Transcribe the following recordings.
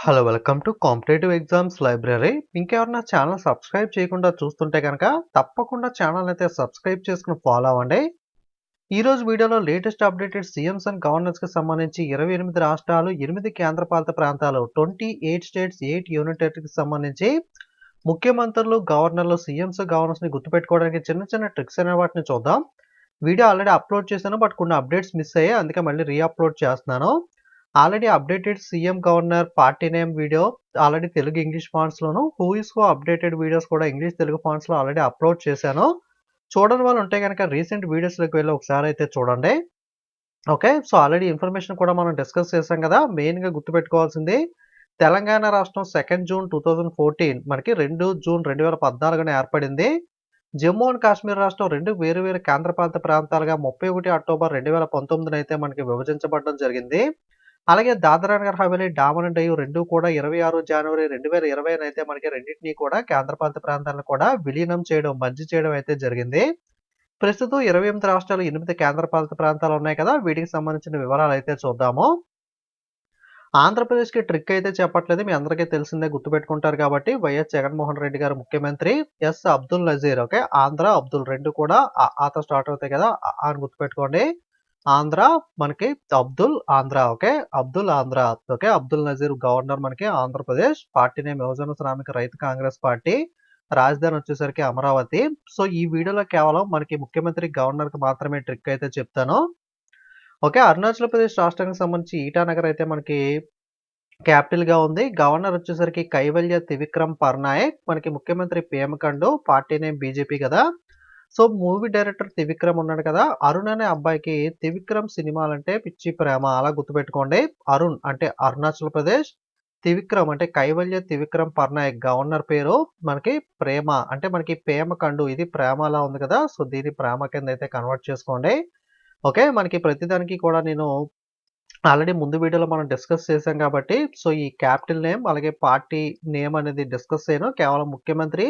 Hello welcome to competitive exams library. ఇంకెవరన్నా channel subscribe చేయకుండా చూస్తుంటే కనుక తప్పకుండా ఛానల్ అయితే సబ్స్క్రైబ్ చేసుకుని ఫాలో అవ్వండి. ఈరోజు వీడియోలో లేటెస్ట్ అప్డేటెడ్ సీఎంస్ అండ్ గవర్నర్స్కి సంబంధించి 28 రాష్ట్రాలు 8 కేంద్రపాలిత ప్రాంతాలు 28 స్టేట్స్ 8 యూనిట్ టెరిటరీకి సంబంధించి ముఖ్యమంత్రులు గవర్నర్లు సీఎంస్ గవర్నర్స్ని గుర్తుపెట్టుకోవడానికి చిన్న చిన్న ట్రిక్స్ అనే వాటిని చూద్దాం. వీడియో ఆల్రెడీ అప్లోడ్ చేశాను, బట్ కొన్ని అప్డేట్స్ మిస్ అయ్యాయి, అందుకే మళ్ళీ రీఅప్లోడ్ చేస్తున్నాను. Already updated CM governor party name video already Telugu English fonts loan, who is who updated videos కూడా ఇంగ్లీష్ తెలుగు ఫాంట్స్ లో ఆల్రెడీ అప్లోడ్ చేశాను. చూడని వాళ్ళు ఉంటే కనుక రీసెంట్ వీడియోస్లోకి వెళ్ళి ఒకసారి అయితే చూడండి. ఓకే, సో ఆల్రెడీ ఇన్ఫర్మేషన్ కూడా మనం డిస్కస్ చేసాం కదా. మెయిన్గా గుర్తుపెట్టుకోవాల్సింది తెలంగాణ రాష్ట్రం 2 జూన్ 2014 మనకి 2 జూన్ 2014 ఏర్పడింది. జమ్మూ అండ్ కాశ్మీర్ రాష్ట్రం 2 వేరు వేరు కేంద్రపాలిత ప్రాంతాలుగా 31 అక్టోబర్ 2019 అయితే మనకి విభజించబడడం జరిగింది. అలాగే దాదరా నగర్ హవేలీ, డామన్ అండ్ డయ్యూ 2 కూడా 26 జనవరి 2020 అయితే మనకి రెండింటినీ కూడా కేంద్రపాలిత ప్రాంతాలను కూడా విలీనం చేయడం, మర్జీ చేయడం అయితే జరిగింది. ప్రస్తుతం 28 రాష్ట్రాలు 8 కేంద్రపాలిత ప్రాంతాలు ఉన్నాయి కదా, వీటికి సంబంధించిన వివరాలు అయితే చూద్దాము. ఆంధ్రప్రదేశ్కి ట్రిక్ అయితే చెప్పట్లేదు, మీ అందరికీ తెలిసిందే, గుర్తుపెట్టుకుంటారు కాబట్టి. వైఎస్ జగన్మోహన్ రెడ్డి గారు ముఖ్యమంత్రి, ఎస్ అబ్దుల్ నజీర్. ఓకే, ఆంధ్ర అబ్దుల్ 2 కూడా ఆతో స్టార్ట్ అవుతాయి కదా, అని గుర్తుపెట్టుకోండి. ఆంధ్ర మనకి Abdul Andhra. Okay, Abdul Andhra. Okay, Abdul Nazeer governor మనకి ఆంధ్రప్రదేశ్. పార్టీ నేమ్ యువజన శ్రామిక రైతు కాంగ్రెస్ పార్టీ. రాజధాని వచ్చేసరికి అమరావతి. సో ఈ వీడియోలో కేవలం మనకి ముఖ్యమంత్రి గవర్నర్ కి మాత్రమే ట్రిక్ అయితే చెప్తాను. ఓకే, అరుణాచల్ ప్రదేశ్ రాష్ట్రానికి సంబంధించి ఈటానగర్ అయితే మనకి క్యాపిటల్ గా ఉంది. గవర్నర్ వచ్చేసరికి కైవల్య త్రివిక్రమ్ పర్నాయక్. మనకి ముఖ్యమంత్రి పేమకండు, పార్టీ నేమ్ బీజేపీ కదా. సో మూవీ డైరెక్టర్ త్రివిక్రమ్ ఉన్నాడు కదా, అరుణ్ అనే అబ్బాయికి త్రివిక్రమ్ సినిమాలంటే పిచ్చి ప్రేమ, అలా గుర్తుపెట్టుకోండి. అరుణ్ అంటే అరుణాచల్ ప్రదేశ్, త్రివిక్రమ్ అంటే కైవల్య త్రివిక్రమ్ పర్నాయక్ గవర్నర్ పేరు. మనకి ప్రేమ అంటే మనకి పేమకండు, ఇది ప్రేమలా ఉంది కదా, సో దీని ప్రేమ కింద అయితే కన్వర్ట్ చేసుకోండి. ఓకే, మనకి ప్రతిదానికి కూడా నేను ఆల్రెడీ ముందు వీడియోలో మనం డిస్కస్ చేసాం కాబట్టి, సో ఈ క్యాపిటల్ నేమ్ అలాగే పార్టీ నేమ్ అనేది డిస్కస్ చేయను. కేవలం ముఖ్యమంత్రి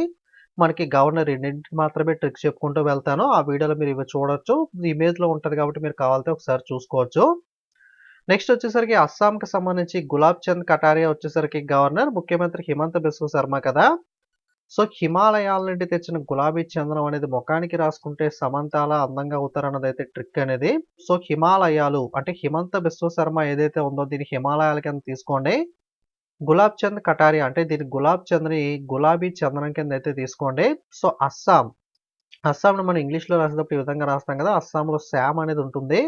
మనకి గవర్నర్ రెండింటికి మాత్రమే ట్రిక్స్ చెప్పుకుంటూ వెళ్తాను. ఆ వీడియోలో మీరు ఇవి చూడొచ్చు, ఇమేజ్ లో ఉంటది కాబట్టి మీరు కావాలంటే ఒకసారి చూసుకోవచ్చు. నెక్స్ట్ వచ్చేసరికి అస్సాంకి సంబంధించి గులాబ్ చంద్ కటారియా వచ్చేసరికి గవర్నర్, ముఖ్యమంత్రి హిమంత బిశ్వ శర్మ కదా. సో హిమాలయాల నుండి తెచ్చిన గులాబీ చందనం అనేది ముఖానికి రాసుకుంటే సమంతాల అందంగా అవుతారన్నది అయితే ట్రిక్ అనేది. సో హిమాలయాలు అంటే హిమంత బిశ్వ శర్మ ఏదైతే ఉందో దీని హిమాలయాల కింద తీసుకోండి. గులాబ్ చంద్ కటారియా అంటే దీని గులాబ్ చంద్ని గులాబీ చందనం కింద అయితే తీసుకోండి. సో అస్సాంను మనం ఇంగ్లీష్లో రాసేటప్పుడు ఈ విధంగా రాస్తాం కదా, అస్సాంలో శామ్ అనేది ఉంటుంది,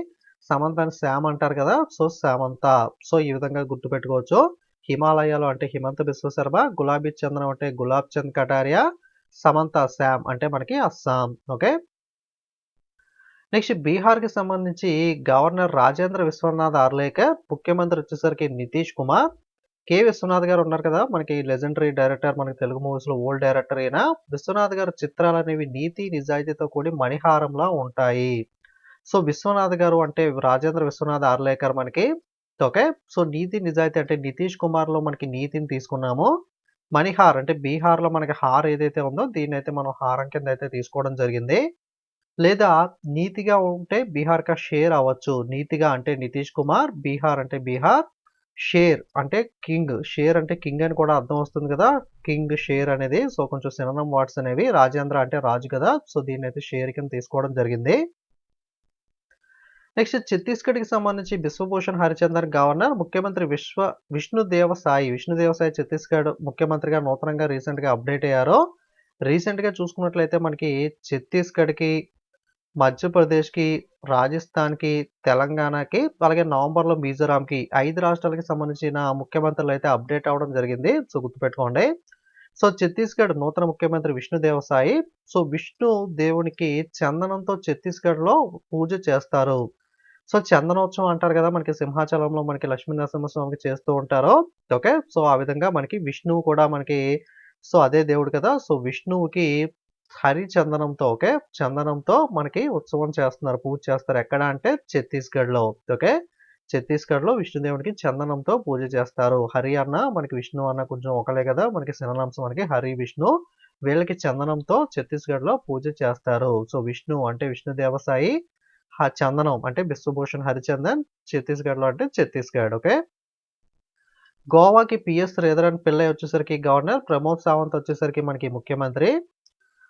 సమంతని శామ్ అంటారు కదా, సో శామంత. సో ఈ విధంగా గుర్తుపెట్టుకోవచ్చు. హిమాలయాలు అంటే హిమంత బిశ్వ శర్మ, గులాబీ చందనం అంటే గులాబ్ చంద్ కటారియా, సమంత శామ్ అంటే మనకి అస్సాం. ఓకే, నెక్స్ట్ బీహార్కి సంబంధించి గవర్నర్ రాజేంద్ర విశ్వనాథ్ ఆర్లేకర్, ముఖ్యమంత్రి వచ్చేసరికి నితీష్ కుమార్. కె విశ్వనాథ్ గారు ఉన్నారు కదా, మనకి లెజెండరీ డైరెక్టర్, మనకి తెలుగు మూవీస్ లో ఓల్డ్ డైరెక్టర్ అయిన విశ్వనాథ్ గారు చిత్రాలు అనేవి నీతి నిజాయితీతో కూడి మణిహారంలా ఉంటాయి. సో విశ్వనాథ్ గారు అంటే రాజేంద్ర విశ్వనాథ్ ఆర్లేకర్ మనకి. ఓకే, సో నీతి నిజాయితీ అంటే నితీష్ కుమార్ లో మనకి నీతిని తీసుకున్నాము. మణిహార్ అంటే బీహార్ లో మనకి హార్ ఏదైతే ఉందో దీన్ని అయితే మనం హారం కింద అయితే తీసుకోవడం జరిగింది. లేదా నీతిగా ఉంటే బీహార్ కా షేర్ అవ్వచ్చు. నీతిగా అంటే నితీష్ కుమార్, బీహార్ అంటే బీహార్, షేర్ అంటే కింగ్. షేర్ అంటే కింగ్ అని కూడా అర్థం వస్తుంది కదా, కింగ్ షేర్ అనేది. సో కొంచెం సినోనిమ్ వర్డ్స్ అనేవి. రాజేంద్ర అంటే రాజు కదా, సో దీన్ని అయితే షేర్ కింద తీసుకోవడం జరిగింది. నెక్స్ట్ ఛత్తీస్గఢ్కి సంబంధించి బిశ్వభూషణ్ హరిచందన్ గవర్నర్, ముఖ్యమంత్రి విష్ణుదేవ సాయి ఛత్తీస్గఢ్ ముఖ్యమంత్రిగా నూతనంగా రీసెంట్ గా అప్డేట్ అయ్యారు. రీసెంట్ గా చూసుకున్నట్లయితే మనకి ఛత్తీస్గఢ్కి, మధ్యప్రదేశ్కి, రాజస్థాన్కి, తెలంగాణకి, అలాగే నవంబర్లో మిజోరాంకి 5 రాష్ట్రాలకి సంబంధించిన ముఖ్యమంత్రులు అయితే అప్డేట్ అవ్వడం జరిగింది. సో గుర్తుపెట్టుకోండి. సో ఛత్తీస్గఢ్ నూతన ముఖ్యమంత్రి విష్ణుదేవ సాయి. సో విష్ణు దేవునికి చందనంతో ఛత్తీస్గఢ్లో పూజ చేస్తారు. సో చందనోత్సవం అంటారు కదా, మనకి సింహాచలంలో మనకి లక్ష్మీ నరసింహస్వామికి చేస్తూ ఉంటారు. ఓకే, సో ఆ విధంగా మనకి విష్ణువు కూడా మనకి, సో అదే దేవుడు కదా, సో విష్ణువుకి హరి చందనంతో, ఓకే, చందనంతో మనకి ఉత్సవం చేస్తున్నారు, పూజ చేస్తారు. ఎక్కడ అంటే ఛత్తీస్గఢ్లో. ఓకే, ఛత్తీస్గఢ్లో విష్ణుదేవునికి చందనంతో పూజ చేస్తారు. హరి అన్న మనకి విష్ణు అన్న కొంచెం ఒకలే కదా, మనకి సినోనిమ్స్ మనకి హరి విష్ణు. వీళ్ళకి చందనంతో ఛత్తీస్గఢ్లో పూజ చేస్తారు. సో విష్ణు అంటే విష్ణుదేవ సాయి, చందనం అంటే బిశ్వభూషణ్ హరిచందన్, ఛత్తీస్గఢ్లో అంటే ఛత్తీస్గఢ్. ఓకే, గోవాకి పిఎస్ శ్రీధరన్ పిల్లై వచ్చేసరికి గవర్నర్, ప్రమోద్ సావంత్ వచ్చేసరికి మనకి ముఖ్యమంత్రి.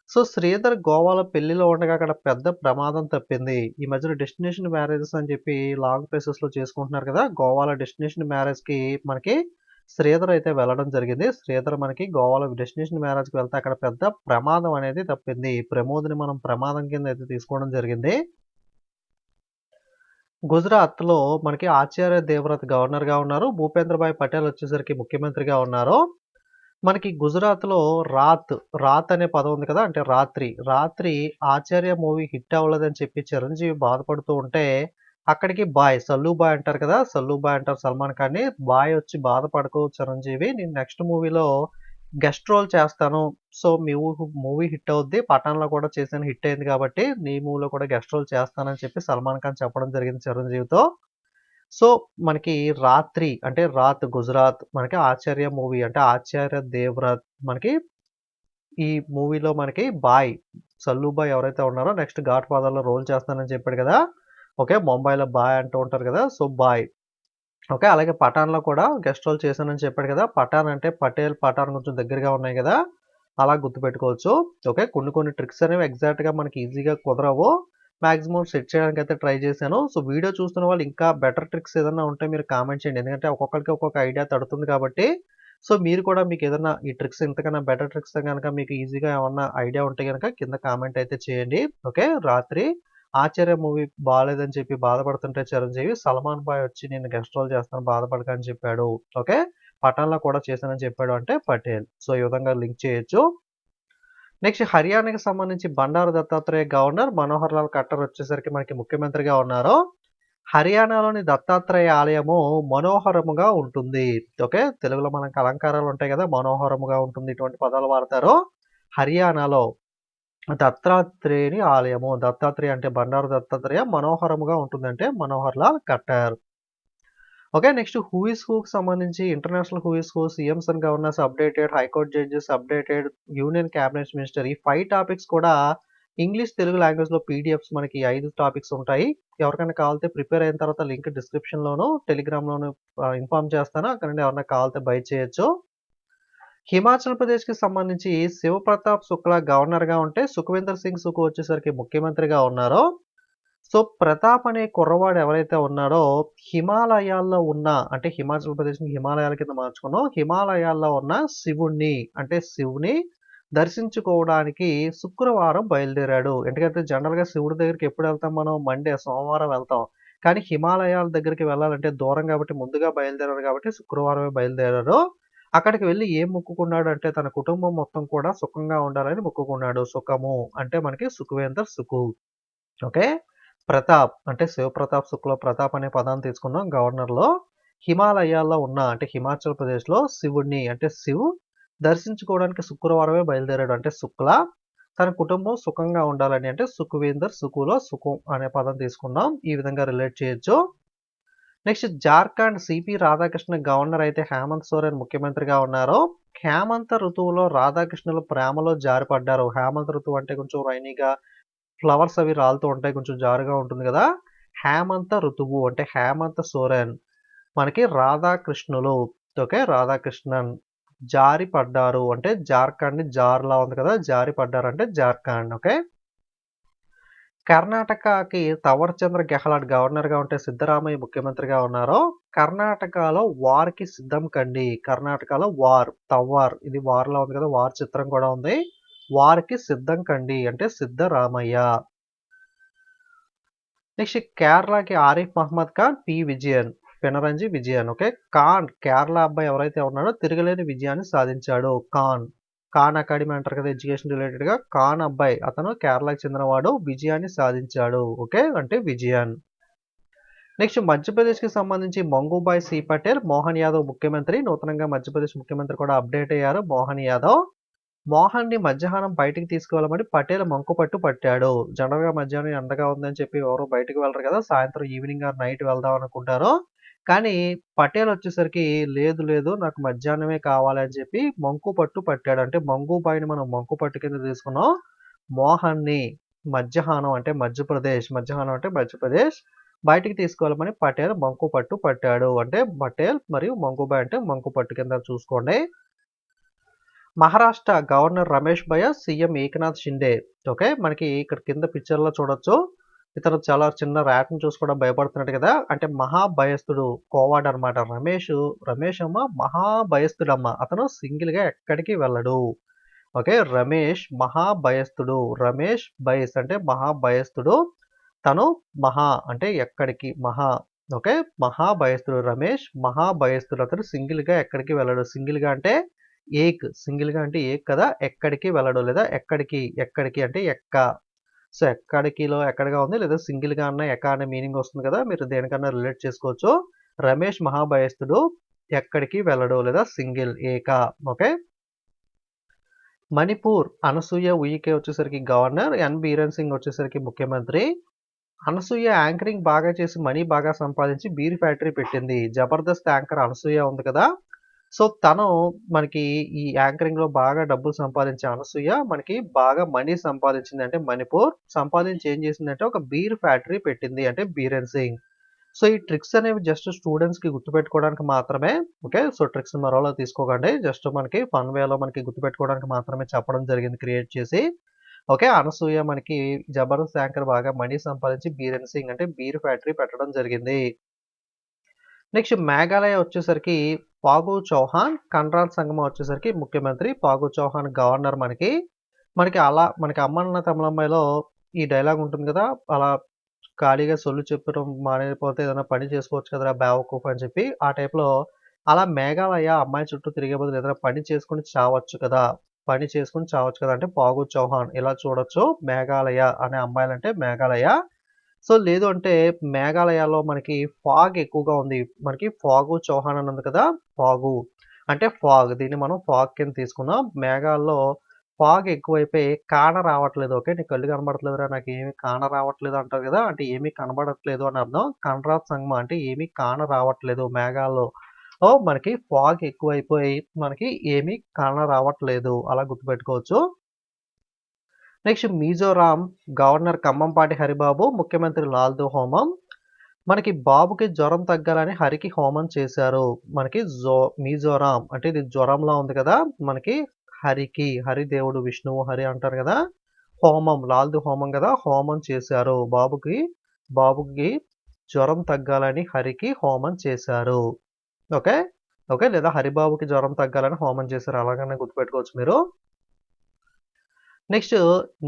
సో శ్రీధర్ గోవాలో పెళ్లిలో ఉండగా అక్కడ పెద్ద ప్రమాదం తప్పింది. ఈ మధ్యన డెస్టినేషన్ మ్యారేజెస్ అని చెప్పి లాంగ్ ప్లేసెస్ లో చేసుకుంటున్నారు కదా, గోవాలో డెస్టినేషన్ మ్యారేజ్ కి మనకి శ్రీధర్ అయితే వెళ్ళడం జరిగింది. శ్రీధర్ మనకి గోవాలో డెస్టినేషన్ మ్యారేజ్ కి వెళ్తే అక్కడ పెద్ద ప్రమాదం అనేది తప్పింది. ప్రమోద్ని మనం ప్రమాదం కింద అయితే తీసుకోవడం జరిగింది. గుజరాత్ లో మనకి ఆచార్య దేవవ్రత్ గవర్నర్ గా ఉన్నారు. భూపేంద్రభాయ్ పటేల్ వచ్చేసరికి ముఖ్యమంత్రిగా ఉన్నారు. మనకి గుజరాత్‌లో రాత్ అనే పదం ఉంది కదా, అంటే రాత్రి ఆచార్య మూవీ హిట్ అవ్వలేదని చెప్పి చిరంజీవి బాధపడుతూ ఉంటే అక్కడికి సల్లు బాయ్ అంటారు కదా, సల్లు బాయ్ అంటారు సల్మాన్ ఖాన్ని. బాయ్ వచ్చి బాధపడకు చిరంజీవి, నేను నెక్స్ట్ మూవీలో గెస్ట్ రోల్ చేస్తాను. సో మీ మూవీ హిట్ అవుద్ది, పఠాన్లో కూడా చేశాను, హిట్ అయింది కాబట్టి నీ మూవీలో కూడా గెస్ట్ రోల్ చేస్తానని చెప్పి సల్మాన్ ఖాన్ చెప్పడం జరిగింది చిరంజీవితో. సో మనకి అంటే రాత్ గుజరాత్, మనకి ఆచార్య మూవీ అంటే ఆచార్య దేవ్రత్ మనకి ఈ మూవీలో మనకి సల్లుబాయ్ ఎవరైతే ఉన్నారో నెక్స్ట్ ఘాట్ ఫాదర్ లో రోల్ చేస్తానని చెప్పాడు కదా. ఓకే, ముంబైలో బాయ్ అంటూ ఉంటారు కదా, సో బాయ్. ఓకే, అలాగే పఠాన్ లో కూడా గెస్ట్ రోల్ చేశానని చెప్పాడు కదా. పఠాన్ అంటే పటేల్, పఠాన్ కొంచెం దగ్గరగా ఉన్నాయి కదా, అలా గుర్తుపెట్టుకోవచ్చు. ఓకే, కొన్ని ట్రిక్స్ అనేవి ఎగ్జాక్ట్ గా మనకి ఈజీగా కుదరవు, మాక్సిమం సెట్ చేయడానికి అయితే ట్రై చేశాను. సో వీడియో చూస్తున్న వాళ్ళు ఇంకా బెటర్ ట్రిక్స్ ఏదైనా ఉంటే మీరు కామెంట్ చేయండి, ఎందుకంటే ఒక్కొక్కరికి ఒక్కొక్క ఐడియా తడుతుంది కాబట్టి. సో మీరు కూడా మీకు ఏదైనా ఈ ట్రిక్స్ ఇంతకన్నా బెటర్ ట్రిక్స్ కనుక మీకు ఈజీగా ఏమన్నా ఐడియా ఉంటే కనుక కింద కామెంట్ అయితే చేయండి. ఓకే, రాత్రి ఆచార్య మూవీ బాగాలేదని చెప్పి బాధపడుతుంటే చిరంజీవి సల్మాన్ బాయ్ వచ్చి నేను గెస్ట్ రోల్ చేస్తాను బాధపడకని చెప్పాడు. ఓకే, పఠాన్లో కూడా చేశానని చెప్పాడు అంటే పటేల్. సో ఈ విధంగా లింక్ చేయొచ్చు. నెక్స్ట్ హర్యానాకి సంబంధించి బండారు దత్తాత్రేయ గవర్నర్, మనోహర్ లాల్ ఖట్టర్ వచ్చేసరికి మనకి ముఖ్యమంత్రిగా ఉన్నారు. హర్యానాలోని దత్తాత్రేయ ఆలయము మనోహరముగా ఉంటుంది. ఓకే, తెలుగులో మనకి అలంకారాలు ఉంటాయి కదా, మనోహరముగా ఉంటుంది, ఇటువంటి పదాలు వాడతారు. హర్యానాలో దత్తాత్రేయుని ఆలయము, దత్తాత్రేయ అంటే బండారు దత్తాత్రేయ, మనోహరముగా ఉంటుందంటే మనోహర్ లాల్ ఖట్టర్. ఓకే, నెక్స్ట్ హూకి సంబంధించి international who, CMs and governors updated, high court judges updated, union cabinet minister, ఈ 5 టాపిక్స్ కూడా ఇంగ్లీష్ తెలుగు లాంగ్వేజ్ లో పీడిఎఫ్స్ మనకి 5 టాపిక్స్ ఉంటాయి. ఎవరికైనా కావాలంటే ప్రిపేర్ అయిన తర్వాత లింక్ డిస్క్రిప్షన్ లోను టెలిగ్రామ్ లోను ఇన్ఫార్మ్ చేస్తాను, అక్కడ నుండి ఎవరైనా కావాలంటే బై చేయొచ్చు. హిమాచల్ ప్రదేశ్ కి సంబంధించి శివప్రతాప్ శుక్లా గవర్నర్ గా ఉంటే సుఖ్వీందర్ సింగ్ సుఖు వచ్చేసరికి ముఖ్యమంత్రిగా ఉన్నారు. సో ప్రతాప్ అనే కుర్రవాడు ఎవరైతే ఉన్నాడో హిమాలయాల్లో ఉన్న, అంటే హిమాచల్ ప్రదేశ్ ని హిమాలయాల కింద మార్చుకున్నాం, హిమాలయాల్లో ఉన్న శివుని దర్శించుకోవడానికి శుక్రవారం బయలుదేరాడు. ఎందుకంటే జనరల్ గా శివుడి దగ్గరికి ఎప్పుడు వెళ్తాం మనం, సోమవారం వెళ్తాం. కానీ హిమాలయాల దగ్గరికి వెళ్ళాలంటే దూరం కాబట్టి ముందుగా బయలుదేరారు కాబట్టి శుక్రవారమే బయలుదేరారు. అక్కడికి వెళ్ళి ఏం మొక్కుకున్నాడు అంటే తన కుటుంబం మొత్తం కూడా సుఖంగా ఉండాలని మొక్కుకున్నాడు. సుఖము అంటే మనకి సుఖ్వేందర్ సుఖు. ఓకే, ప్రతాప్ అంటే శివప్రతాప్ శుక్ల, ప్రతాప్ అనే పదాన్ని తీసుకున్నాం గవర్నర్ లో. హిమాలయాల్లో ఉన్న అంటే హిమాచల్ ప్రదేశ్ లో శివుడిని అంటే దర్శించుకోవడానికి శుక్రవారమే బయలుదేరాడు అంటే శుక్ల. తన కుటుంబం సుఖంగా ఉండాలని అంటే సుఖ్వీందర్ సుఖులో సుఖం అనే పదం తీసుకున్నాం, ఈ విధంగా రిలేట్ చేయొచ్చు. Next Jharkhand CP Radhakrishna governor అయితే హేమంత్ సోరెన్ ముఖ్యమంత్రిగా ఉన్నారు. హేమంత ఋతువులో రాధాకృష్ణులు ప్రేమలో జారిపడ్డారు. హేమంత్ ఋతువు అంటే కొంచెం రైనీగా ఫ్లవర్స్ అవి రాలుతూ ఉంటాయి, కొంచెం జారుగా ఉంటుంది కదా. హేమంత ఋతువు అంటే హేమంత సోరెన్ మనకి రాధాకృష్ణులు, ఓకే రాధాకృష్ణన్ జారి పడ్డారు అంటే జార్ఖండ్ జార్లా ఉంది కదా, జారి పడ్డారు అంటే జార్ఖండ్. ఓకే, కర్ణాటకకి తవర్ చంద్ర గెహ్లాట్ గవర్నర్ గా ఉంటే సిద్ధరామయ్య ముఖ్యమంత్రిగా ఉన్నారు. కర్ణాటకలో వార్ కి సిద్ధం కండి, కర్ణాటకలో తవ్వార్, ఇది వార్ లా ఉంది కదా, వార్ చిత్రం కూడా ఉంది. వార్ కి సిద్ధం కండి అంటే సిద్ధరామయ్య. నెక్స్ట్ కేరళకి ఆరిఫ్ మహమ్మద్ ఖాన్, పినరంజి విజయన్. ఓకే, కేరళ అబ్బాయి ఎవరైతే ఉన్నాడో తిరగలేని విజయాన్ని సాధించాడు. ఖాన్ అకాడమీ అంటారు కదా ఎడ్యుకేషన్ రిలేటెడ్ గా, ఖాన్ అబ్బాయి అతను కేరళకి చెందినవాడు, విజయాన్ని సాధించాడు. ఓకే, అంటే విజయన్. నెక్స్ట్ మధ్యప్రదేశ్ కి సంబంధించి మంగూబాయ్ సి పటేల్, మోహన్ యాదవ్ ముఖ్యమంత్రి. నూతనంగా మధ్యప్రదేశ్ ముఖ్యమంత్రి కూడా అప్డేట్ అయ్యారు మోహన్ యాదవ్. మోహన్ ని మధ్యాహ్నం బయటికి తీసుకువెళ్ళమని పటేల్ మంకుపట్టు పట్టాడు. జనరల్ గా మధ్యాహ్నం ఎండగా ఉందని చెప్పి ఎవరు బయటకు వెళ్ళరు కదా, సాయంత్రం ఈవినింగ్ ఆర్ నైట్ వెళ్దాం అనుకుంటారు. కానీ పటేల్ వచ్చేసరికి లేదు నాకు మధ్యాహ్నమే కావాలి అని చెప్పి మంకుపట్టు పట్టాడు. అంటే మంగూబాయిని మనం మంకుపట్టు కింద తీసుకున్నాం. మోహన్ ని మధ్యాహ్నం అంటే మధ్యప్రదేశ్ బయటికి తీసుకువెళ్ళమని పటేల్ మంకు పట్టు పట్టాడు. అంటే పటేల్ మరియు మంకుబాయ్ అంటే మంకు పట్టు కింద చూసుకోండి. Maharashtra governor Ramesh bias, CM Eknath Shinde. Okay, మనకి ఇక్కడ కింద పిక్చర్లో చూడొచ్చు. ఇతను చాలా చిన్న ర్యాట్ని చూసి కూడా భయపడుతున్నాడు కదా, అంటే మహాభయస్తుడు కోవాడ్ అనమాట. రమేష్ అమ్మ మహాభయస్తుడమ్మ. అతను సింగిల్గా ఎక్కడికి వెళ్ళడు. ఓకే, రమేష్ మహాభయస్తుడు. రమేష్ బయస్ అంటే మహాభయస్తుడు. తను మహా అంటే ఎక్కడికి, మహా. ఓకే, మహాభయస్తుడు రమేష్ మహాభయస్తుడు. అతను సింగిల్గా ఎక్కడికి వెళ్ళడు. సింగిల్గా అంటే ఏక్, సింగిల్గా అంటే ఏక్ కదా, ఎక్కడికి వెళ్ళడు లేదా ఎక్కడికి. ఎక్కడికి అంటే ఎక్క. సో ఎక్కడికిలో ఎక్కడగా ఉంది, లేదా సింగిల్గా అన్న ఎక్క అనే మీనింగ్ వస్తుంది కదా, మీరు దేనికన్నా రిలేట్ చేసుకోవచ్చు. రమేష్ మహాభయస్తుడు ఎక్కడికి వెళ్ళడు లేదా సింగిల్, ఏక. ఓకే, మణిపూర్ అనసూయ ఉయికే వచ్చేసరికి గవర్నర్, ఎన్ బీరేన్ సింగ్ వచ్చేసరికి ముఖ్యమంత్రి. అనసూయ యాంకరింగ్ బాగా చేసి మనీ బాగా సంపాదించి బీర్ ఫ్యాక్టరీ పెట్టింది. జబర్దస్త్ యాంకర్ అనసూయ ఉంది కదా, సో తను మనకి ఈ యాంకరింగ్ లో బాగా డబ్బులు సంపాదించే అనసూయ మనకి బాగా మనీ సంపాదించింది. అంటే మణిపూర్ సంపాదించి ఏం చేసిందంటే ఒక బీర్ ఫ్యాక్టరీ పెట్టింది, అంటే బీరేన్ సింగ్. సో ఈ ట్రిక్స్ అనేవి జస్ట్ స్టూడెంట్స్కి గుర్తుపెట్టుకోవడానికి మాత్రమే. ఓకే, సో ట్రిక్స్ మరోలా తీసుకోకండి, జస్ట్ మనకి ఫన్ వేలో మనకి గుర్తుపెట్టుకోవడానికి మాత్రమే చెప్పడం జరిగింది క్రియేట్ చేసి. ఓకే, అనసూయ మనకి జబర్దస్త్ యాంకర్ బాగా మనీ సంపాదించి బీరేన్ సింగ్ అంటే బీర్ ఫ్యాక్టరీ పెట్టడం జరిగింది. నెక్స్ట్ మేఘాలయ వచ్చేసరికి ఫాగు చౌహాన్, కన్రాడ్ సంగమ వచ్చేసరికి ముఖ్యమంత్రి, ఫాగు చౌహాన్ గవర్నర్. మనకి అలా మనకి అమ్మన్న తమిళమ్మాయిలో ఈ డైలాగ్ ఉంటుంది కదా, అలా ఖాళీగా సొల్లు చెప్పడం మానేపోతే ఏదైనా పని చేసుకోవచ్చు కదరా బేవకూఫ్ అని చెప్పి, ఆ టైప్లో అలా మేఘాలయ అమ్మాయి చుట్టూ తిరిగే బదులు ఏదైనా పని చేసుకుని చావచ్చు కదా, పని చేసుకుని చావచ్చు కదా అంటే ఫాగు చౌహాన్. ఇలా చూడొచ్చు, మేఘాలయ అనే అమ్మాయిలు అంటే మేఘాలయ. సో లేదు అంటే మేఘాలయలో మనకి ఫాగ్ ఎక్కువగా ఉంది. మనకి ఫాగు చౌహాన్ అని ఉంది కదా, ఫాగు అంటే ఫాగ్. దీన్ని మనం ఫాగ్ కింద తీసుకున్నాం. మేఘాల్లో ఫాగ్ ఎక్కువైపోయి కాన రావట్లేదు. ఓకే, నీ కళ్ళు కనబడట్లేదురా, నాకు ఏమి కాన రావట్లేదు అంటారు కదా, అంటే ఏమీ కనబడట్లేదు అని అర్థం. కనరాత్ సంగమ అంటే ఏమీ కాన రావట్లేదు. మేఘాల్లో మనకి ఫాగ్ ఎక్కువైపోయి మనకి ఏమీ కాన రావట్లేదు, అలా గుర్తుపెట్టుకోవచ్చు. నెక్స్ట్ మిజోరాం గవర్నర్ కమ్మంపాటి హరిబాబు, ముఖ్యమంత్రి లాల్దు హోమం. మనకి బాబుకి జ్వరం తగ్గాలని హరికి హోమం చేశారు. మనకి మిజోరాం అంటే ఇది జ్వరంలా ఉంది కదా, మనకి హరికి, హరి దేవుడు విష్ణువు హరి అంటారు కదా, హోమం లాల్దు హోమం కదా, హోమం చేశారు. బాబుకి జ్వరం తగ్గాలని హరికి హోమం చేశారు. ఓకే, ఓకే, లేదా హరిబాబుకి జ్వరం తగ్గాలని హోమం చేశారు, అలాగనే గుర్తుపెట్టుకోవచ్చు మీరు. నెక్స్ట్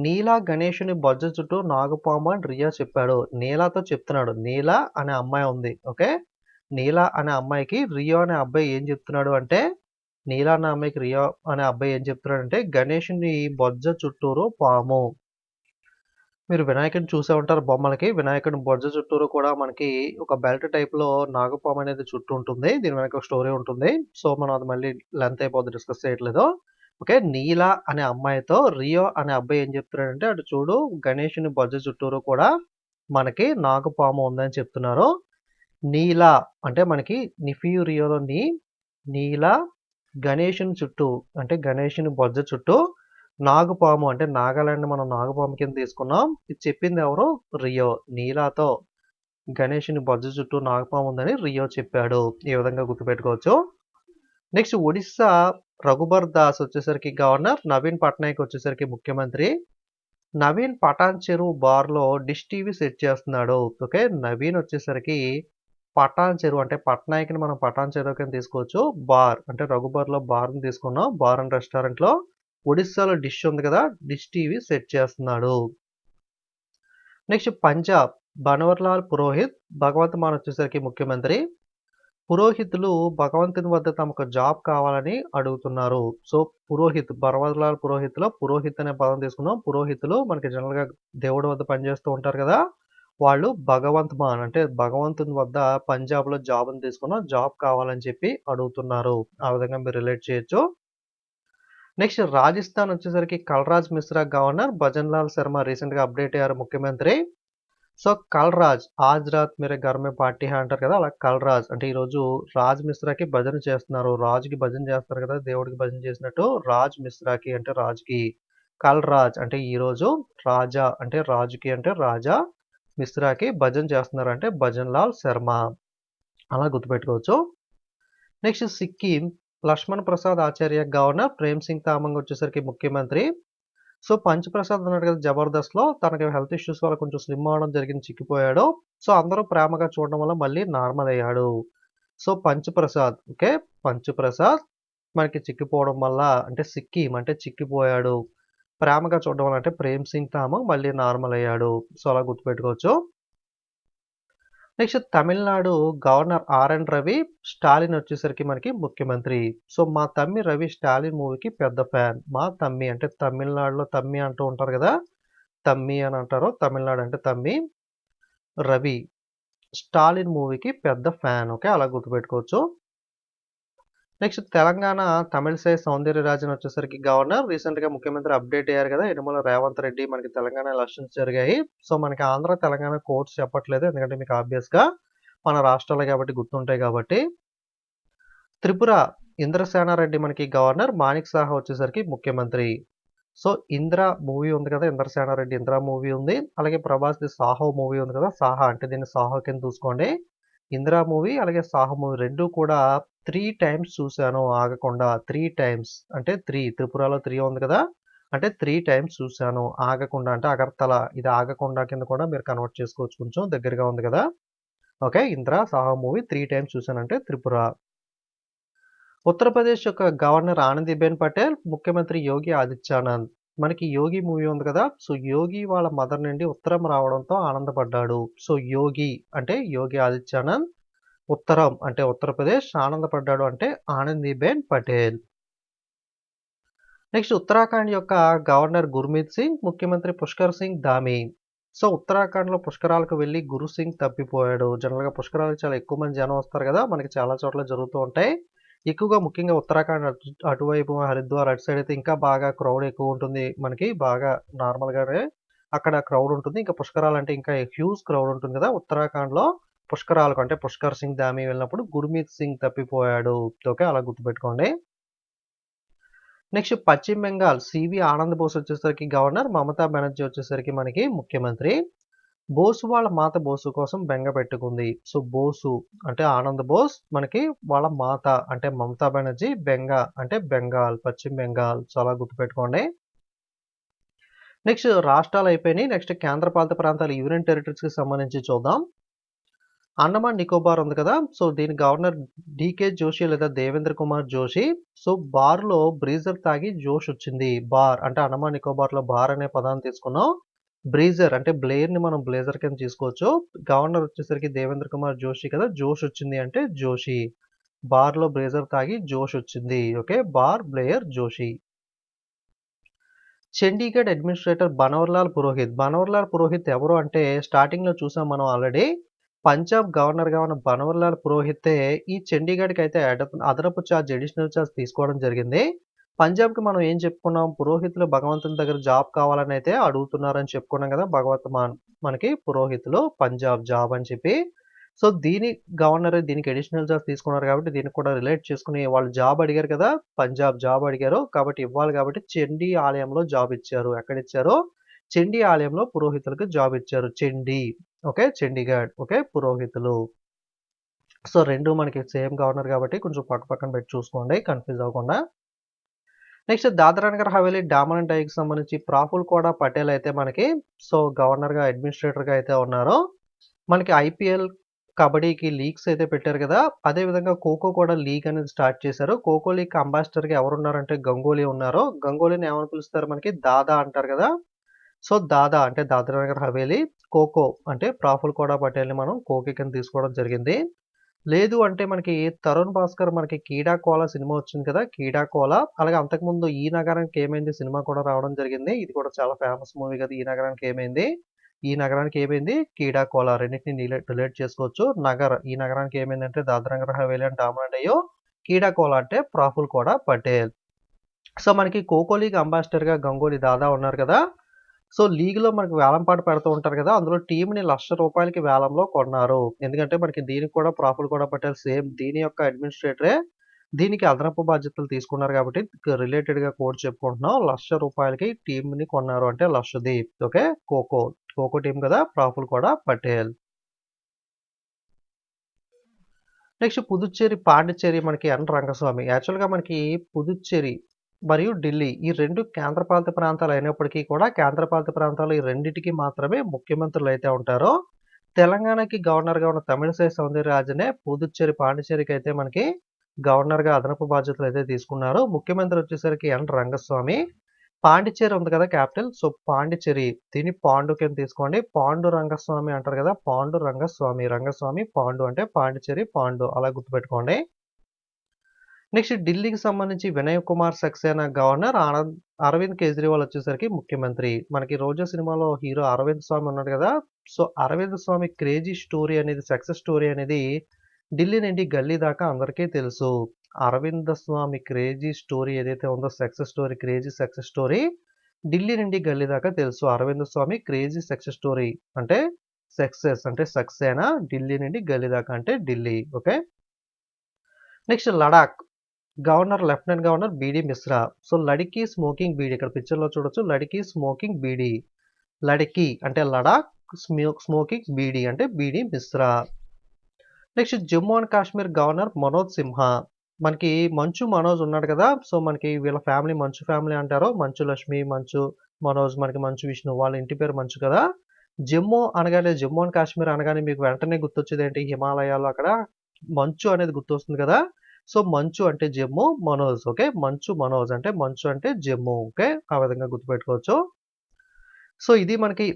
నీలా గణేషుని బొజ్జ చుట్టూ నాగుపాము అని రియా చెప్పాడు. నీలాతో చెప్తున్నాడు. నీలా అనే అమ్మాయి ఉంది. ఓకే, నీలా అనే అమ్మాయికి రియో అనే అబ్బాయి ఏం చెప్తున్నాడు అంటే, నీలా అనే అమ్మాయికి రియో అనే అబ్బాయి ఏం చెప్తున్నాడు అంటే, గణేషుని బొజ్జ చుట్టూరు పాము. మీరు వినాయకుడిని చూసే ఉంటారు బొమ్మలకి. వినాయకుడి బొజ్జ చుట్టూరు కూడా మనకి ఒక బెల్ట్ టైప్లో నాగుపాము అనేది చుట్టూ ఉంటుంది. దీని వెనక ఒక స్టోరీ ఉంటుంది. సో మనం అది మళ్ళీ లెంత్ అయిపోద్ది, డిస్కస్ చేయట్లేదు. ఓకే, నీలా అనే అమ్మాయితో రియో అనే అబ్బాయి ఏం చెప్తున్నాడంటే, అటు చూడు గణేషుని బొజ్జ చుట్టూరు కూడా మనకి నాగుపాము ఉందని చెప్తున్నారు. నీలా అంటే మనకి నిఫియు రియోలో నీలా గణేషుని చుట్టూ అంటే గణేషుని బొజ్జ చుట్టూ నాగుపాము అంటే నాగాలాండ్ మనం నాగుపాము కింద తీసుకున్నాం. ఇది చెప్పింది ఎవరు? రియో. నీలాతో గణేషుని బొజ్జ చుట్టూ నాగుపాము ఉందని రియో చెప్పాడు. ఈ విధంగా గుర్తుపెట్టుకోవచ్చు. నెక్స్ట్ ఒడిస్సా రఘుబర్ దాస్ వచ్చేసరికి గవర్నర్, నవీన్ పట్నాయక్ వచ్చేసరికి ముఖ్యమంత్రి. నవీన్ పటాన్ చెరువు బార్లో డిష్ టీవీ సెట్ చేస్తున్నాడు. ఓకే, నవీన్ వచ్చేసరికి పటాన్ చెరువు అంటే పట్నాయక్ని మనం పటాన్ చెరువు కింద తీసుకోవచ్చు. బార్ అంటే రఘుబర్లో బార్ని తీసుకున్నాం. బార్ అండ్ రెస్టారెంట్లో ఒడిస్సాలో డిష్ ఉంది కదా, డిష్ టీవీ సెట్ చేస్తున్నాడు. నెక్స్ట్ పంజాబ్ బన్వర్లాల్ పురోహిత్, భగవంత్ మాన్ వచ్చేసరికి ముఖ్యమంత్రి. పురోహితులు భగవంతుని వద్ద తమకు జాబ్ కావాలని అడుగుతున్నారు. సో పురోహిత్, బన్వర్లాల్ పురోహిత్లో పురోహిత్ అనే పదం తీసుకున్నాం. పురోహితులు మనకి జనరల్గా దేవుడి వద్ద పనిచేస్తూ ఉంటారు కదా, వాళ్ళు భగవంత్ మాన్ అంటే భగవంతుని వద్ద పంజాబ్లో జాబ్ని తీసుకున్నాం, జాబ్ కావాలని చెప్పి అడుగుతున్నారు. ఆ విధంగా మీరు రిలేట్ చేయొచ్చు. నెక్స్ట్ రాజస్థాన్ వచ్చేసరికి కల్రాజ్ మిశ్రా గవర్నర్, భజన్ లాల్ శర్మ రీసెంట్గా అప్డేట్ అయ్యారు ముఖ్యమంత్రి. సో కల్రాజ్ ఆజ్ రాత్ మేరే ఘర్ మే పార్టీ హై అంటారు కదా, అలా కల్రాజ్ అంటే ఈరోజు రాజ్ మిశ్రాకి భజన చేస్తున్నారు. రాజుకి భజన చేస్తారు కదా, దేవుడికి భజన చేసినట్టు రాజ్ మిశ్రాకి అంటే రాజుకి. కల్రాజ్ అంటే ఈరోజు, రాజా అంటే రాజుకి అంటే రాజా. మిశ్రాకి భజన్ చేస్తున్నారు అంటే భజన్ లాల్ శర్మ అలా గుర్తుపెట్టుకోవచ్చు. నెక్స్ట్ సిక్కిం లక్ష్మణ్ ప్రసాద్ ఆచార్య గవర్నర్, ప్రేమ్ సింగ్ తామంగ్ వచ్చేసరికి ముఖ్యమంత్రి. సో పంచ్ ప్రసాద్ ఉన్నాడు కదా జబర్దస్త్లో, తనకి హెల్త్ ఇష్యూస్ వల్ల కొంచెం స్లిమ్ అవడం జరిగింది, చిక్కిపోయాడు. సో అందరూ ప్రేమగా చూడడం వల్ల మళ్ళీ నార్మల్ అయ్యాడు. So punch Prasad okay, punch Prasad మనకి చిక్కిపోవడం వల్ల అంటే సిక్కిం అంటే చిక్కిపోయాడు, ప్రేమగా చూడడం వల్ల అంటే ప్రేమ్ సింగ్ తామంగ్ మళ్ళీ నార్మల్ అయ్యాడు. సో అలా గుర్తుపెట్టుకోవచ్చు. Next Tamil Nadu governor R N Ravi, Stalin వచ్చేసరికి మనకి ముఖ్యమంత్రి. సో మా తమ్మి రవి స్టాలిన్ మూవీకి పెద్ద ఫ్యాన్. మా తమ్మి అంటే తమిళనాడులో తమ్మి అంటూ ఉంటారు కదా, తమ్మి అని అంటారు, తమిళనాడు అంటే తమ్మి. రవి స్టాలిన్ మూవీకి పెద్ద ఫ్యాన్. ఓకే, అలా గుర్తుపెట్టుకోవచ్చు. నెక్స్ట్ తెలంగాణ తమిళసై సౌందర్యరాజన్ వచ్చేసరికి గవర్నర్, రీసెంట్గా ముఖ్యమంత్రి అప్డేట్ అయ్యారు కదా యనమల రేవంత్ రెడ్డి. మనకి తెలంగాణ ఎలక్షన్స్ జరిగాయి. సో మనకి ఆంధ్ర తెలంగాణ కోర్ట్స్ చెప్పట్లేదు, ఎందుకంటే మీకు ఆబ్వియస్గా మన రాష్ట్రాలు కాబట్టి గుర్తుంటాయి కాబట్టి. త్రిపుర ఇంద్రసేనారెడ్డి మనకి గవర్నర్, మాణిక్ సాహా వచ్చేసరికి ముఖ్యమంత్రి. సో ఇంద్ర మూవీ ఉంది కదా, ఇంద్రసేనారెడ్డి ఇంద్ర మూవీ ఉంది, అలాగే ప్రభాస్ది సాహో మూవీ ఉంది కదా, సాహా అంటే దీన్ని సాహో కింద చూసుకోండి. ఇందిరా మూవీ అలాగే సాహో మూవీ రెండు కూడా 3 టైమ్స్ చూశాను ఆగకుండా. 3 టైమ్స్ అంటే 3 త్రిపురలో 3 ఉంది కదా, అంటే 3 టైమ్స్ చూశాను ఆగకుండా. అంటే అగర్తల ఇది ఆగకుండా కింద కూడా మీరు కన్వర్ట్ చేసుకోవచ్చు, కొంచెం దగ్గరగా ఉంది కదా. Okay, Indira Saaho movie 3 times చూశానంటే త్రిపుర. ఉత్తరప్రదేశ్ యొక్క గవర్నర్ ఆనందీబెన్ పటేల్, ముఖ్యమంత్రి యోగి ఆదిత్యనాథ్. మనకి యోగి మూవీ ఉంది కదా, సో యోగి వాళ్ళ మదర్ నుండి ఉత్తరం రావడంతో ఆనందపడ్డాడు. సో యోగి అంటే యోగి ఆదిత్యనాథ్, ఉత్తరం అంటే ఉత్తరప్రదేశ్, ఆనందపడ్డాడు అంటే ఆనందీబెన్ పటేల్. నెక్స్ట్ ఉత్తరాఖండ్ యొక్క గవర్నర్ గుర్మీత్ సింగ్, ముఖ్యమంత్రి పుష్కర్ సింగ్ ధామీ. సో ఉత్తరాఖండ్లో పుష్కరాలకు వెళ్ళి గురు సింగ్ తప్పిపోయాడు. జనరల్గా పుష్కరాలకు చాలా ఎక్కువ మంది జనం వస్తారు కదా, మనకి చాలా చోట్ల జరుగుతూ ఉంటాయి. ఎక్కువగా ముఖ్యంగా ఉత్తరాఖండ్ అటువైపు హరిద్వార్ అటు సైడ్ అయితే ఇంకా బాగా క్రౌడ్ ఎక్కువ ఉంటుంది. మనకి బాగా నార్మల్గానే అక్కడ క్రౌడ్ ఉంటుంది. ఇంకా పుష్కరాలు అంటే ఇంకా హ్యూజ్ క్రౌడ్ ఉంటుంది కదా. ఉత్తరాఖండ్లో పుష్కరాలకు అంటే పుష్కర్ సింగ్ ధామీ వెళ్ళినప్పుడు గుర్మీత్ సింగ్ తప్పిపోయాడు. ఓకే, అలా గుర్తుపెట్టుకోండి. నెక్స్ట్ పశ్చిమ బెంగాల్ సివి ఆనంద్ బోస్ వచ్చేసరికి గవర్నర్, మమతా బెనర్జీ వచ్చేసరికి మనకి ముఖ్యమంత్రి. బోసు వాళ్ళ మాత బోసు కోసం బెంగ పెట్టుకుంది. సో బోసు అంటే ఆనంద్ బోస్, మనకి వాళ్ళ మాత అంటే మమతా బెనర్జీ, బెంగ అంటే బెంగాల్, పశ్చిమ బెంగాల్. చాలా గుర్తుపెట్టుకోండి. నెక్స్ట్ రాష్ట్రాలు అయిపోయినాయి. నెక్స్ట్ కేంద్రపాలిత ప్రాంతాలు యూనియన్ టెరిటరీస్కి సంబంధించి చూద్దాం. అండమాన్ నికోబార్ ఉంది కదా, సో దీని గవర్నర్ డికే జోషి లేదా దేవేంద్ర కుమార్ జోషి. సో బార్లో బ్రీజర్ తాగి జోష్ వచ్చింది. బార్ అంటే అండమాన్ నికోబార్లో బార్ అనే పదాన్ని తీసుకున్నాం. బ్రీజర్ అంటే బ్లేయర్ని మనం బ్లేజర్ కింద తీసుకోవచ్చు. గవర్నర్ వచ్చేసరికి దేవేంద్ర కుమార్ జోషి కదా, జోష్ వచ్చింది అంటే జోషి. బార్లో బ్రేజర్ తాగి జోష్ వచ్చింది. ఓకే, బార్ బ్లేయర్ జోషి. చండీగఢ్ అడ్మినిస్ట్రేటర్ బనవర్లాల్ పురోహిత్. బనవర్లాల్ పురోహిత్ ఎవరు అంటే స్టార్టింగ్లో చూసాం మనం ఆల్రెడీ. పంజాబ్ గవర్నర్గా ఉన్న బనవర్లాల్ పురోహితే ఈ చండీగఢ్కి అయితే అదనపు ఛార్జ్, అడిషనల్ ఛార్జ్ తీసుకోవడం జరిగింది. పంజాబ్కి మనం ఏం చెప్పుకున్నాం, పురోహితులు భగవంతుని దగ్గర జాబ్ కావాలని అయితే అడుగుతున్నారని చెప్పుకున్నాం కదా. మనకి పురోహితులు పంజాబ్ జాబ్ అని చెప్పి. సో దీని గవర్నర్ దీనికి అడిషనల్ ఛార్జ్ తీసుకున్నారు కాబట్టి దీనికి కూడా రిలేట్ చేసుకుని వాళ్ళు జాబ్ అడిగారు కదా, పంజాబ్ జాబ్ అడిగారు కాబట్టి ఇవ్వాలి కాబట్టి చండీ ఆలయంలో జాబ్ ఇచ్చారు. ఎక్కడ ఇచ్చారు, చండీ ఆలయంలో పురోహితులకు జాబ్ ఇచ్చారు. చండీ ఓకే, చండీగఢ్ ఓకే, పురోహితులు. సో రెండు మనకి సేమ్ గవర్నర్ కాబట్టి కొంచెం పక్క పక్కన పెట్టి చూసుకోండి, కన్ఫ్యూజ్ అవ్వకుండా. నెక్స్ట్ దాద్రా నగర్ హవేలీ, డామన్ అండ్ డైవ్కి సంబంధించి ప్రాఫుల్ కూడా పటేల్ అయితే మనకి సో గవర్నర్గా అడ్మినిస్ట్రేటర్గా అయితే ఉన్నారు. మనకి ఐపీఎల్ కబడ్డీకి లీగ్స్ అయితే పెట్టారు కదా, అదేవిధంగా ఖోఖో కూడా లీగ్ అనేది స్టార్ట్ చేశారు. ఖోఖో లీగ్ అంబాసిడర్గా ఎవరు ఉన్నారంటే గంగోలీ ఉన్నారు. గంగోలీని ఏమని పిలుస్తారు, మనకి దాదా అంటారు కదా. సో దాదా అంటే దాద్రా నగర్ హవేలీ. ఖోఖో అంటే ప్రాఫుల్ కూడా పటేల్ని మనం ఖోఖో కింద తీసుకోవడం జరిగింది. లేదు అంటే మనకి తరుణ్ భాస్కర్ మనకి కీడాకోలా సినిమా వచ్చింది కదా, కీడాకోలా. అలాగే అంతకుముందు ఈ నగరానికి ఏమైంది సినిమా కూడా రావడం జరిగింది. ఇది కూడా చాలా ఫేమస్ మూవీ కదా, ఈ నగరానికి ఏమైంది. ఈ నగరానికి ఏమైంది, కీడాకోలా. రెండింటిని రిలేట్ చేసుకోవచ్చు. ఈ నగరానికి ఏమైందంటే దాద్రా నగర్ హవేలీ అంటే డామన్ అండ్ డయ్యు, కీడాకోలా అంటే ప్రాఫుల్ కూడా పటేల్. సో మనకి ఖోఖో లీగ్ అంబాసిడర్గా గంగోలీ దాదా ఉన్నారు కదా. సో లీగ్లో మనకి వేలం పాట పెడుతూ ఉంటారు కదా, అందులో టీంని ₹1,00,000 వేలంలో కొన్నారు. ఎందుకంటే మనకి దీనికి కూడా ప్రాఫుల్ కూడా పటేల్ సేమ్ దీని యొక్క అడ్మినిస్ట్రేటరే దీనికి అదనపు బాధ్యతలు తీసుకున్నారు కాబట్టి రిలేటెడ్గా కోడ్ చెప్పుకుంటున్నాం. ₹1,00,000 టీంని కొన్నారు అంటే లక్షదీప్. ఓకే, ఖోఖో ఖోఖో టీం కదా, ప్రాఫుల్ కూడా పటేల్. నెక్స్ట్ పుదుచ్చేరి, పాండిచ్చేరి మనకి ఎన్ రంగస్వామి. యాక్చువల్‌గా మనకి పుదుచ్చేరి మరియు ఢిల్లీ ఈ 2 కేంద్రపాలిత ప్రాంతాలు అయినప్పటికీ కూడా కేంద్రపాలిత ప్రాంతాలు ఈ రెండిటికి మాత్రమే ముఖ్యమంత్రులు అయితే ఉంటారో, తెలంగాణకి గవర్నర్‌గా ఉన్న తమిళిసై సౌందరరాజనే పుదుచ్చేరి, పాండిచ్చేరికి అయితే మనకి గవర్నర్‌గా అదనపు బాధ్యతలు అయితే తీసుకున్నారు. ముఖ్యమంత్రి వచ్చేసరికి ఎన్ రంగస్వామి. పాండిచ్చేరి ఉంది కదా క్యాపిటల్. సో, పాండిచ్చేరి దీన్ని పాండు కింద తీసుకోండి. పాండు రంగస్వామి అంటారు కదా, పాండు రంగస్వామి. రంగస్వామి పాండు అంటే పాండిచ్చేరి పాండు అలా గుర్తుపెట్టుకోండి. నెక్స్ట్ ఢిల్లీకి సంబంధించి వినయ్ కుమార్ సక్సేనా గవర్నర్, అరవింద్ కేజ్రీవాల్ వచ్చేసరికి ముఖ్యమంత్రి. మనకి రోజా సినిమాలో హీరో అరవింద్ స్వామి ఉన్నాడు కదా, సో అరవింద్ స్వామి క్రేజీ స్టోరీ అనేది, సక్సెస్ స్టోరీ అనేది ఢిల్లీ నుండి గల్లీ దాకా అందరికీ తెలుసు. అరవింద స్వామి క్రేజీ స్టోరీ ఏదైతే ఉందో, success story, crazy success story Delhi నుండి గల్లీ దాకా తెలుసు. Arvind Swamy crazy success story అంటే సక్సెస్ అంటే సక్సేనా, ఢిల్లీ నుండి గల్లీ దాకా అంటే Delhi. Okay. Next Ladakh governor, lieutenant governor B D Mishra. So లడికి స్మోకింగ్ బీడీ, ఇక్కడ పిక్చర్లో చూడొచ్చు లడికి స్మోకింగ్ బీడీ. లడికి అంటే లడాక్, స్మోకింగ్ బీడీ అంటే B D Mishra. Next Jammu and Kashmir governor Manoj Sinha. మనకి మంచు మనోజ్ ఉన్నాడు కదా, సో మనకి వీళ్ళ ఫ్యామిలీ మంచు ఫ్యామిలీ అంటారు. మంచు లక్ష్మి, మంచు మనోజ్, మనకి మంచు విష్ణు, వాళ్ళ ఇంటి పేరు మంచు కదా. జమ్మూ అనగానే, జమ్మూ అండ్ కాశ్మీర్ అనగానే మీకు వెంటనే గుర్తొచ్చేది ఏంటి, హిమాలయాలు అక్కడ మంచు అనేది గుర్తొస్తుంది కదా. సో మంచు అంటే జమ్మూ, మనోజ్. ఓకే, మంచు మనోజ్ అంటే మంచు అంటే జమ్మూ. ఓకే, ఆ విధంగా గుర్తుపెట్టుకోవచ్చు. సో ఇది మనకి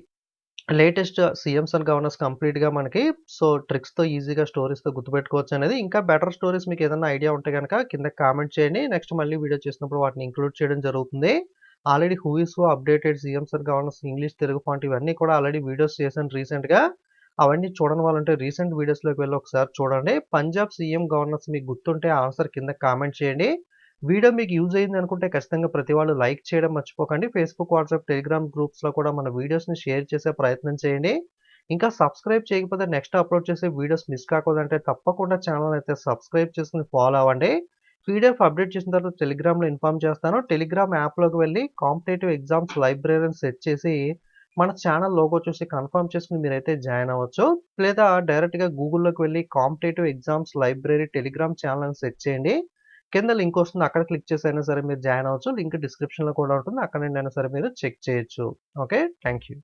లేటెస్ట్ సీఎంస్ అండ్ గవర్నర్స్ కంప్లీట్‌గా మనకి సో ట్రిక్స్‌తో ఈజీగా స్టోరీస్‌తో గుర్తుపెట్టుకోవచ్చు అనేది. ఇంకా బెటర్ స్టోరీస్ మీకు ఏదైనా ఐడియా ఉంటే గనక కింద కామెంట్ చేయండి. నెక్స్ట్ మళ్ళీ వీడియో చేసినప్పుడు వాటిని ఇంక్లూడ్ చేయడం జరుగుతుంది. Already who is who updated CMs and governors English, Telugu font ఇవన్నీ కూడా ఆల్రెడీ వీడియోస్ చేశాను రీసెంట్‌గా. అవన్నీ చూడని వాళ్ళుంటే రీసెంట్ వీడియోస్‌లోకి వెళ్లి ఒకసారి చూడండి. పంజాబ్ సీఎం గవర్నర్స్ మీకు గుర్తుంటే ఆన్సర్ కింద కామెంట్ చేయండి. వీడియో మీకు యూజ్ అయింది అనుకుంటే ఖచ్చితంగా ప్రతి వాళ్ళు లైక్ చేయడం మర్చిపోకండి. ఫేస్‌బుక్, వాట్సాప్, టెలిగ్రామ్ గ్రూప్స్‌లో కూడా మన వీడియోస్‌ని షేర్ చేసే ప్రయత్నం చేయండి. ఇంకా సబ్స్క్రైబ్ చేయకపోతే నెక్స్ట్ అప్లోడ్ చేసే వీడియోస్ మిస్ కాకూడదంటే తప్పకుండా ఛానల్ అయితే సబ్స్క్రైబ్ చేసుకొని ఫాలో అవ్వండి. పీడిఎఫ్ అప్డేట్ చేసిన తర్వాత టెలిగ్రామ్‌లో ఇన్ఫార్మ్ చేస్తాను. టెలిగ్రామ్ యాప్‌లోకి వెళ్లి కాంపిటేటివ్ ఎగ్జామ్స్ లైబ్రరీని సెట్ చేసి మన ఛానల్ లోగో చూసి కన్ఫర్మ్ చేసుకొని మీరైతే జాయిన్ అవ్వచ్చు. లేదా డైరెక్ట్‌గా గూగుల్‌లోకి వెళ్లి competitive exams library Telegram channel అని సెట్ చేయండి. కింద లింక్ వస్తుంది, అక్కడ క్లిక్ చేసి అయినా సరే మీరు జాయిన్ అవ్వచ్చు. లింక్ డిస్క్రిప్షన్‌లో కూడా ఉంటుంది, అక్కడ నుండి అయినా సరే మీరు చెక్ చేయొచ్చు. Okay, thank you.